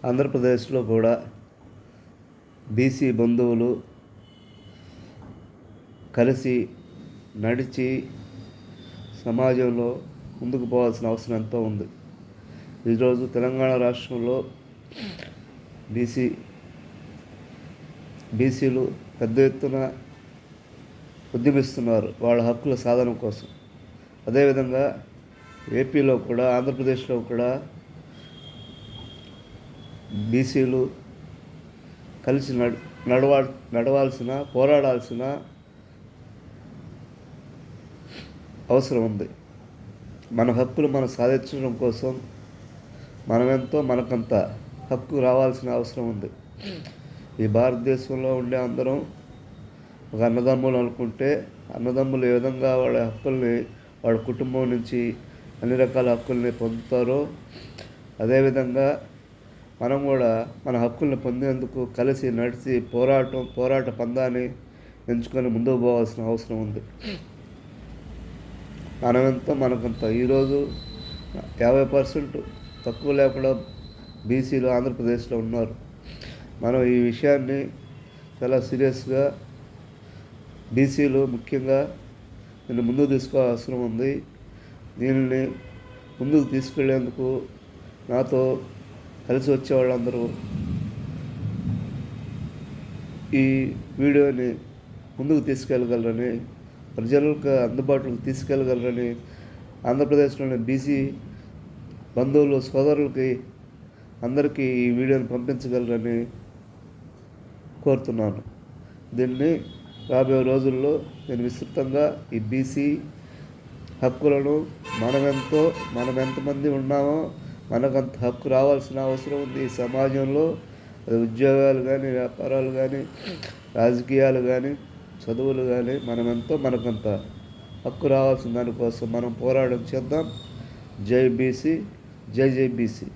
ఆంధ్రప్రదేశ్లో కూడా బీసీ బంధువులు కలిసి నడిచి సమాజంలో ముందుకు పోవాల్సిన అవసరం ఎంతో ఉంది. ఈరోజు తెలంగాణ రాష్ట్రంలో బీసీలు పెద్ద ఎత్తున ఉద్యమిస్తున్నారు వాళ్ళ హక్కుల సాధన కోసం. అదేవిధంగా ఏపీలో కూడా, ఆంధ్రప్రదేశ్లో కూడా బీసీలు కలిసి నడవాల్సిన, పోరాడాల్సిన అవసరం ఉంది. మన హక్కులు మనం సాధించడం కోసం మనమెంతో మనకంత హక్కు రావాల్సిన అవసరం ఉంది. ఈ భారతదేశంలో ఉండే అందరం ఒక అన్నదమ్ములు అనుకుంటే, అన్నదమ్ములు ఏ విధంగా వాళ్ళ హక్కుల్ని, వాళ్ళ కుటుంబం నుంచి అన్ని రకాల హక్కుల్ని పొందుతారో, అదేవిధంగా మనం కూడా మన హక్కుల్ని పొందేందుకు కలిసి నడిచి పోరాట పందాన్ని ఎంచుకొని ముందుకు పోవాల్సిన అవసరం ఉంది. మనమెంతో మనకంత. ఈరోజు 50% తక్కువ లేకుండా బీసీలు ఆంధ్రప్రదేశ్లో ఉన్నారు. మనం ఈ విషయాన్ని చాలా సీరియస్గా, బీసీలు ముఖ్యంగా దీన్ని ముందుకు తీసుకోవాల్సిన అవసరం ఉంది. దీనిని ముందుకు తీసుకెళ్లేందుకు నాతో కలిసి వచ్చే వాళ్ళందరూ ఈ వీడియోని ముందుకు తీసుకెళ్ళగలరని, ప్రజలకు అందుబాటులోకి తీసుకెళ్ళగలరని, ఆంధ్రప్రదేశ్లోని బీసీ బంధువులు, సోదరులకి అందరికీ ఈ వీడియోని పంపించగలరని కోరుతున్నాను. దీన్ని రాబోయే రోజుల్లో నేను విస్తృతంగా ఈ బీసీ హక్కులను మనం ఎంతమంది ఉన్నామో మనకంత హక్కు రావాల్సిన అవసరం ఉంది. ఈ సమాజంలో అది ఉద్యోగాలు కానీ, వ్యాపారాలు కానీ, రాజకీయాలు కానీ, చదువులు కానీ, మనకంత హక్కు రావాల్సిన దానికోసం మనం పోరాటం చేద్దాం. జై బీసీ, జై జై బీసీ.